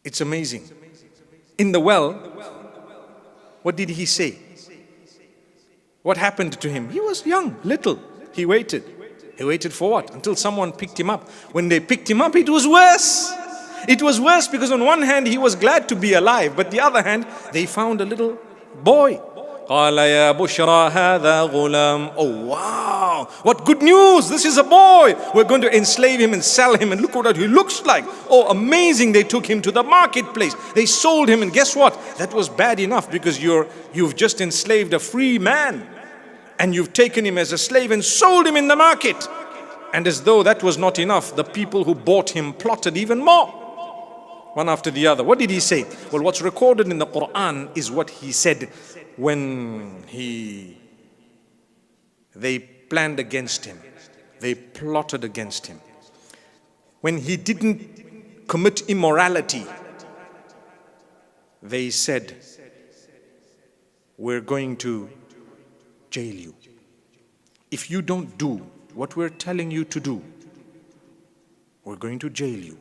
It's amazing. In the well, what did he say? What happened to him? He was young, little. He waited. He waited for what? Until someone picked him up. When they picked him up, it was worse. It was worse because on one hand, he was glad to be alive. But the other hand, they found a little boy. قال يا بشرى هذا غلام. Oh wow, what good news, this is a boy. We're going to enslave him and sell him, and look what he looks like. Oh amazing. They took him to the marketplace, they sold him, and guess what? That was bad enough because you've just enslaved a free man, and you've taken him as a slave and sold him in the market. And as though that was not enough, the people who bought him plotted even more, one after the other. What did he say? Well, what's recorded in the Quran is what he said when they planned against him. They plotted against him. When he didn't commit immorality, they said, we're going to jail you. If you don't do what we're telling you to do, we're going to jail you.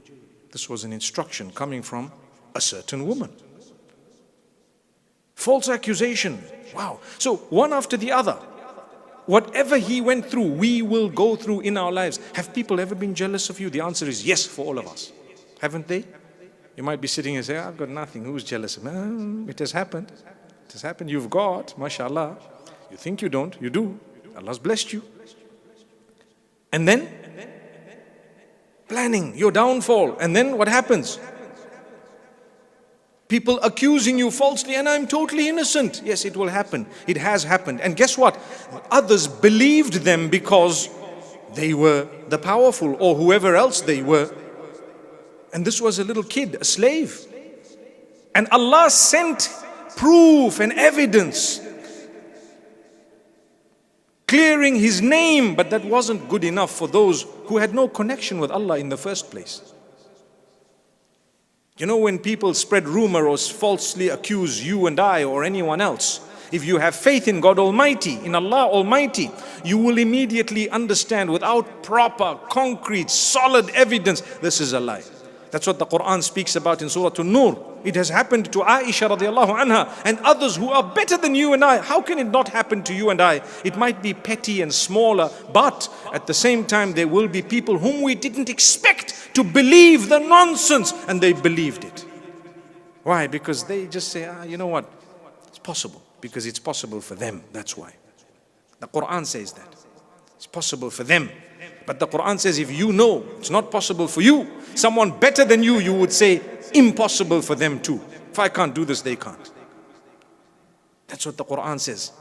This was an instruction coming from a certain woman. False accusation. Wow. So one after the other. Whatever he went through, we will go through in our lives. Have people ever been jealous of you? The answer is yes for all of us. Haven't they? You might be sitting and say, I've got nothing. Who's jealous of me? It has happened. It has happened. You've got, mashallah. You think you don't, you do. Allah's blessed you. And then planning your downfall. And then what happens? People accusing you falsely, and I'm totally innocent. Yes, it will happen. It has happened. And guess what? Others believed them because they were the powerful or whoever else they were. And this was a little kid, a slave. And Allah sent proof and evidence clearing His name, but that wasn't good enough for those who had no connection with Allah in the first place. You know, when people spread rumor or falsely accuse you and I or anyone else, if you have faith in God Almighty, in Allah Almighty, you will immediately understand without proper, concrete, solid evidence, this is a lie. That's what the Quran speaks about in Surah An-Nur. It has happened to Aisha radiallahu anha and others who are better than you and I. How can it not happen to you and I? It might be petty and smaller, but at the same time there will be people whom we didn't expect to believe the nonsense, and they believed it. Why? Because they just say, you know what? It's possible. Because it's possible for them. That's why. The Quran says that. It's possible for them. But the Quran says if you know it's not possible for you, someone better than you would say impossible for them too. If I can't do this, they can't. That's what the Quran says.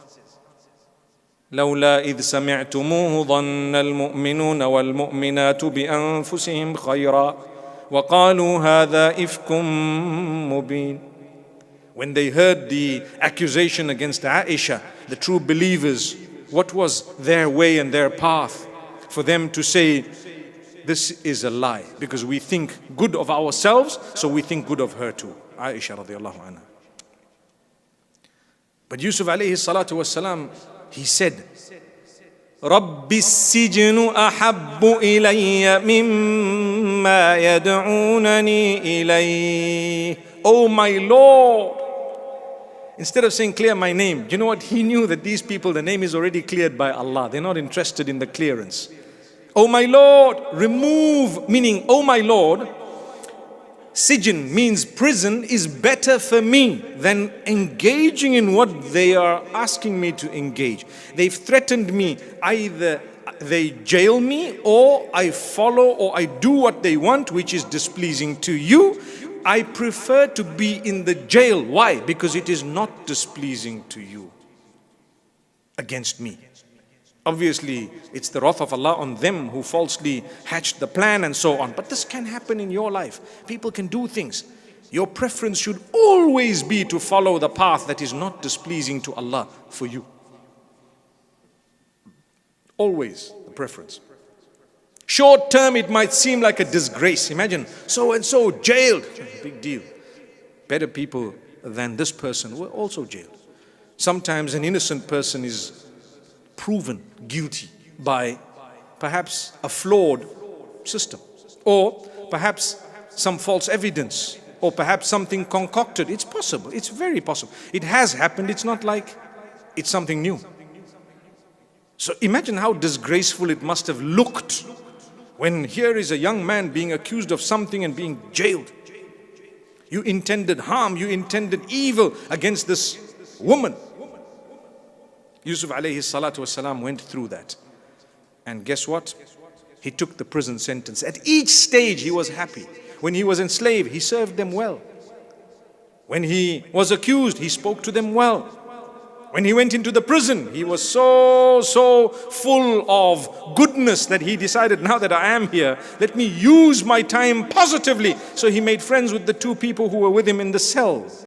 لولا إذ سمعتموه ظن المؤمنون والمؤمنات بأنفسهم خيرا وقالوا هذا إفك مبين. When they heard the accusation against Aisha, the true believers, what was their way and their path? For them to say, this is a lie, because we think good of ourselves, so we think good of her too. Aisha radiallahu anha. But Yusuf alayhi salatu wassalam, he said, رَبِّ السِّجْنُ أَحَبُّ إِلَيَّ مِمَّا يَدْعُونَنِي إِلَيْهِ. Oh my Lord. Instead of saying clear my name, do you know what? He knew that these people, the name is already cleared by Allah. They're not interested in the clearance. Oh my Lord, remove, meaning, oh my Lord, Sijin means prison, is better for me than engaging in what they are asking me to engage. They've threatened me. Either they jail me or I follow or I do what they want, which is displeasing to you. I prefer to be in the jail. Why? Because it is not displeasing to you against me. Obviously, it's the wrath of Allah on them who falsely hatched the plan and so on. But this can happen in your life. People can do things. Your preference should always be to follow the path that is not displeasing to Allah for you. Always the preference. Short term, it might seem like a disgrace. Imagine so and so jailed. Big deal. Better people than this person were also jailed. Sometimes an innocent person is proven guilty by perhaps a flawed system or perhaps some false evidence or perhaps something concocted. It's possible, it's very possible. It has happened, it's not like it's something new. So imagine how disgraceful it must have looked when here is a young man being accused of something and being jailed. You intended harm, you intended evil against this woman. Yusuf alayhi salatu wasalam went through that. And guess what? He took the prison sentence. At each stage he was happy. When he was enslaved, he served them well. When he was accused, he spoke to them well. When he went into the prison, he was so full of goodness that he decided, now that I am here, let me use my time positively. So he made friends with the two people who were with him in the cell.